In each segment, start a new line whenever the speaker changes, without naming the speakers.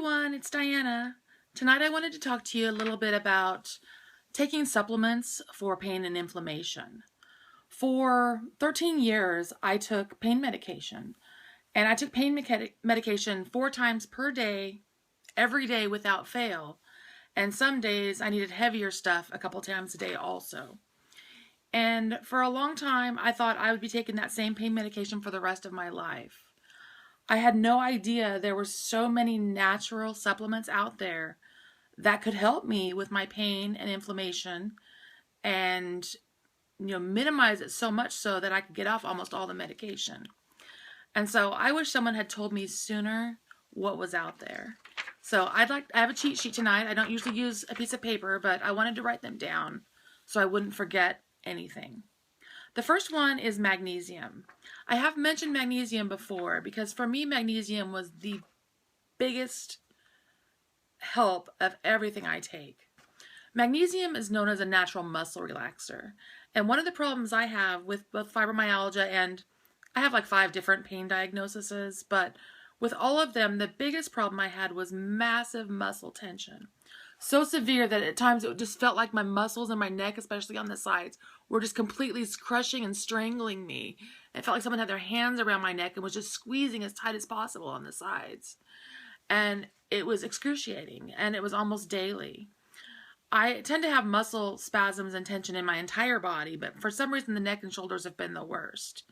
everyone, it's Diana. Tonight I wanted to talk to you a little bit about taking supplements for pain and inflammation. For 13 years, I took pain medication, and I took pain medication 4 times per day, every day without fail. And some days I needed heavier stuff a couple times a day also. And for a long time, I thought I would be taking that same pain medication for the rest of my life. I had no idea there were so many natural supplements out there that could help me with my pain and inflammation and minimize it so much so that I could get off almost all the medication. And so I wish someone had told me sooner what was out there. So I have a cheat sheet tonight. I don't usually use a piece of paper, but I wanted to write them down so I wouldn't forget anything. The first one is magnesium. I have mentioned magnesium before because for me, magnesium was the biggest help of everything I take. Magnesium is known as a natural muscle relaxer. And one of the problems I have with both fibromyalgia and I have like 5 different pain diagnoses, but with all of them, the biggest problem I had was massive muscle tension. So severe that at times it just felt like my muscles in my neck, especially on the sides, were just completely crushing and strangling me. It felt like someone had their hands around my neck and was just squeezing as tight as possible on the sides. And it was excruciating, and it was almost daily. I tend to have muscle spasms and tension in my entire body, but for some reason the neck and shoulders have been the worst.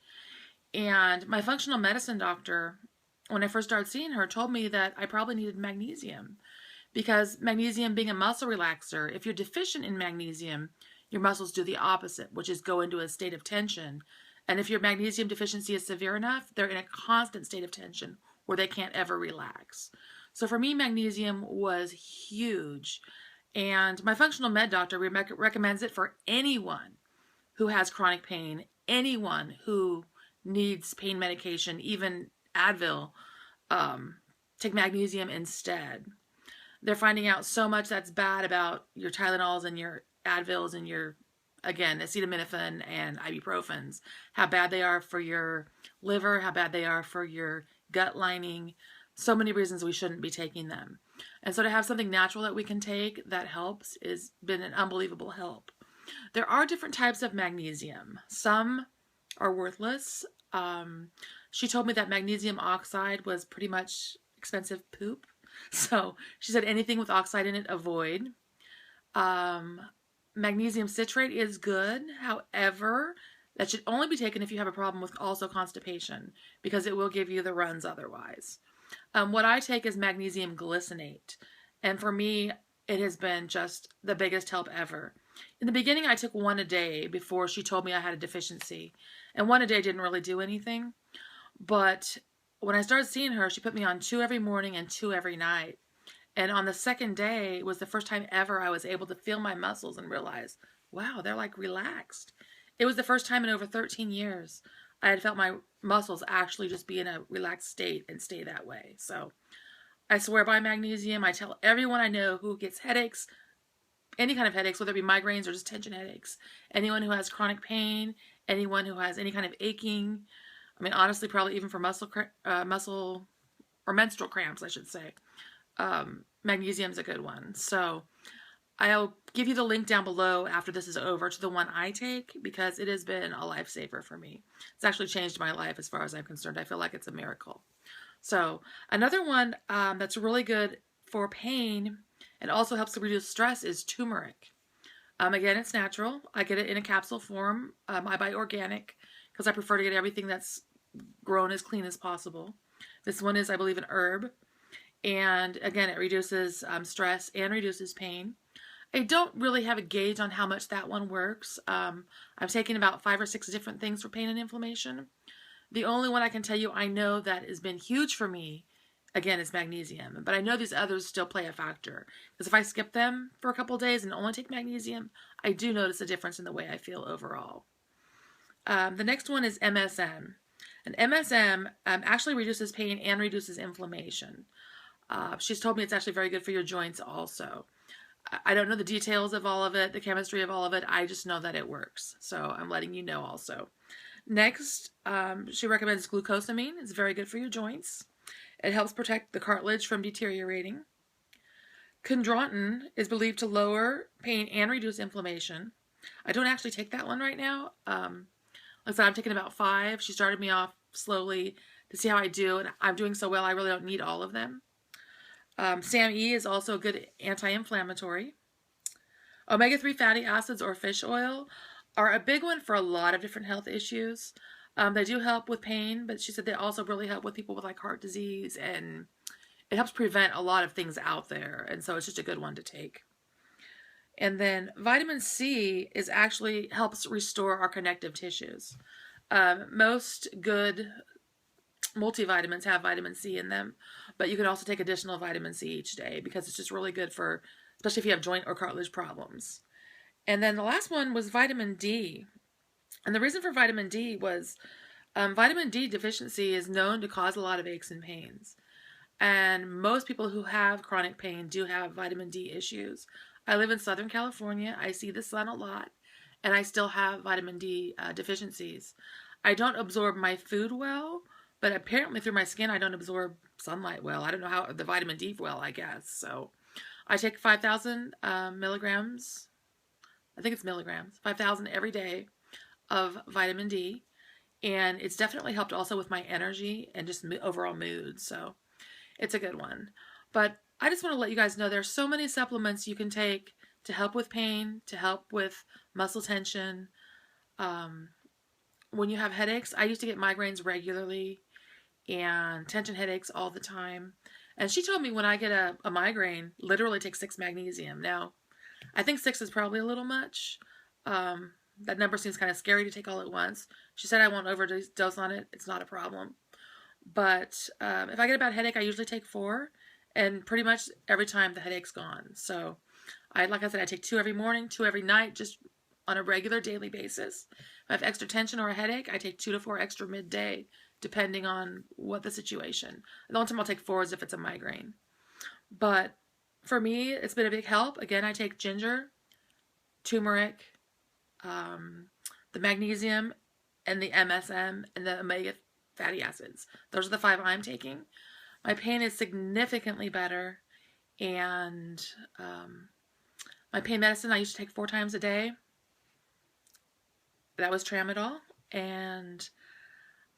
And my functional medicine doctor, when I first started seeing her, told me that I probably needed magnesium. Because magnesium being a muscle relaxer, if you're deficient in magnesium, your muscles do the opposite, which is go into a state of tension. And if your magnesium deficiency is severe enough, they're in a constant state of tension where they can't ever relax. So for me, magnesium was huge. And my functional med doctor recommends it for anyone who has chronic pain, anyone who needs pain medication, even Advil, take magnesium instead. They're finding out so much that's bad about your Tylenols and your Advils and your, again, acetaminophen and ibuprofens. How bad they are for your liver, how bad they are for your gut lining. So many reasons we shouldn't be taking them. And so to have something natural that we can take that helps has been an unbelievable help. There are different types of magnesium. Some are worthless. She told me that magnesium oxide was pretty much expensive poop. So she said anything with oxide in it, avoid. Magnesium citrate is good. However, that should only be taken if you have a problem with also constipation because it will give you the runs otherwise. What I take is magnesium glycinate. And for me, it has been just the biggest help ever. In the beginning, I took 1 a day before she told me I had a deficiency. And 1 a day didn't really do anything. But when I started seeing her, she put me on 2 every morning and 2 every night. And on the second day was the first time ever I was able to feel my muscles and realize, wow, they're like relaxed. It was the first time in over 13 years I had felt my muscles actually just be in a relaxed state and stay that way. So I swear by magnesium. I tell everyone I know who gets headaches, any kind of headaches, whether it be migraines or just tension headaches, anyone who has chronic pain, anyone who has any kind of aching, I mean, honestly, probably even for muscle or menstrual cramps, I should say. Magnesium is a good one. So I'll give you the link down below after this is over to the one I take because it has been a lifesaver for me. It's actually changed my life as far as I'm concerned. I feel like it's a miracle. So another one that's really good for pain and also helps to reduce stress is turmeric. Again, it's natural. I get it in a capsule form. I buy organic because I prefer to get everything that's grown as clean as possible. This one is, I believe, an herb. And again, it reduces stress and reduces pain. I don't really have a gauge on how much that one works. I'm taking about 5 or 6 different things for pain and inflammation. The only one I can tell you I know that has been huge for me, again, is magnesium. But I know these others still play a factor. Because if I skip them for a couple of days and only take magnesium, I do notice a difference in the way I feel overall. The next one is MSM. And MSM actually reduces pain and reduces inflammation. She's told me it's actually very good for your joints also. I don't know the details of all of it, the chemistry of all of it. I just know that it works. So I'm letting you know also. Next, she recommends glucosamine. It's very good for your joints. It helps protect the cartilage from deteriorating. Chondroitin is believed to lower pain and reduce inflammation. I don't actually take that one right now. Like I said, I'm taking about 5. She started me off slowly to see how I do, and I'm doing so well I really don't need all of them. SAMe is also a good anti-inflammatory. Omega-3 fatty acids or fish oil are a big one for a lot of different health issues. They do help with pain, but she said they also really help with people with like heart disease, and it helps prevent a lot of things out there, and so it's just a good one to take. And then vitamin C is actually helps restore our connective tissues. Most good multivitamins have vitamin C in them, but you can also take additional vitamin C each day because it's just really good for, especially if you have joint or cartilage problems. And then the last one was vitamin D. And the reason for vitamin D was vitamin D deficiency is known to cause a lot of aches and pains. And most people who have chronic pain do have vitamin D issues. I live in Southern California. I see the sun a lot, and I still have vitamin D deficiencies. I don't absorb my food well, but apparently through my skin I don't absorb sunlight well. I don't know how the vitamin D well, I guess. So I take 5,000 milligrams. I think it's milligrams. 5,000 every day of vitamin D, and it's definitely helped also with my energy and just overall mood. So it's a good one. But I just want to let you guys know there's so many supplements you can take to help with pain, to help with muscle tension. When you have headaches, I used to get migraines regularly and tension headaches all the time. And she told me when I get a migraine, literally take 6 magnesium. Now, I think 6 is probably a little much. That number seems kind of scary to take all at once. She said I won't overdose on it. It's not a problem. But if I get a bad headache, I usually take 4. And pretty much every time the headache's gone. So, like I said, I take 2 every morning, 2 every night, just on a regular daily basis. If I have extra tension or a headache, I take 2 to 4 extra midday, depending on what the situation. The only time I'll take 4 is if it's a migraine. But for me, it's been a big help. Again, I take ginger, turmeric, the magnesium, and the MSM, and the omega fatty acids. Those are the 5 I'm taking. My pain is significantly better, and my pain medicine I used to take 4 times a day. That was tramadol, and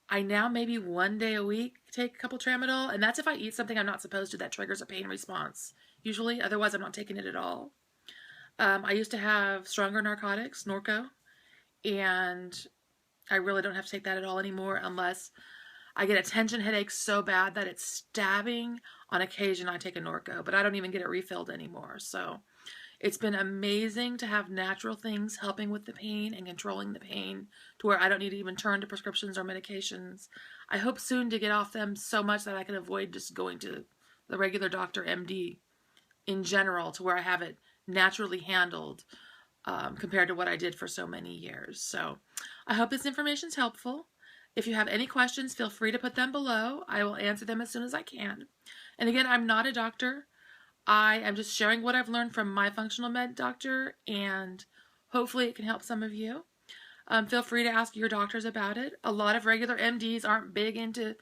I now maybe 1 day a week take a couple tramadol, and that's if I eat something I'm not supposed to that triggers a pain response. Usually, otherwise I'm not taking it at all. I used to have stronger narcotics, Norco, and I really don't have to take that at all anymore unless I get a tension headache so bad that it's stabbing. On occasion, I take a Norco, but I don't even get it refilled anymore. So it's been amazing to have natural things helping with the pain and controlling the pain to where I don't need to even turn to prescriptions or medications. I hope soon to get off them so much that I can avoid just going to the regular doctor, MD, in general, to where I have it naturally handled compared to what I did for so many years. So I hope this information is helpful. If you have any questions, feel free to put them below. I will answer them as soon as I can. And again, I'm not a doctor. I am just sharing what I've learned from my functional med doctor, and hopefully it can help some of you. Feel free to ask your doctors about it. A lot of regular MDs aren't big into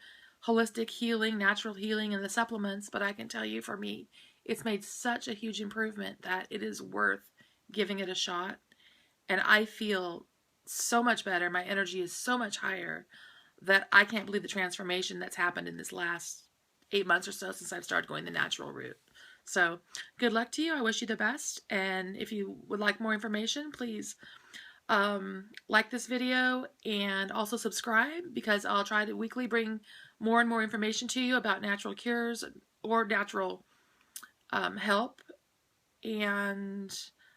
holistic healing, natural healing, and the supplements, but I can tell you for me, it's made such a huge improvement that it is worth giving it a shot. And I feel so much better. My energy is so much higher that I can't believe the transformation that's happened in this last 8 months or so since I've started going the natural route. So good luck to you. I wish you the best. And if you would like more information, please like this video and also subscribe, because I'll try to weekly bring more and more information to you about natural cures or natural help. And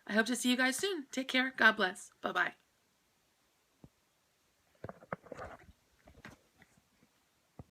I hope to see you guys soon. Take care. God bless. Bye-bye.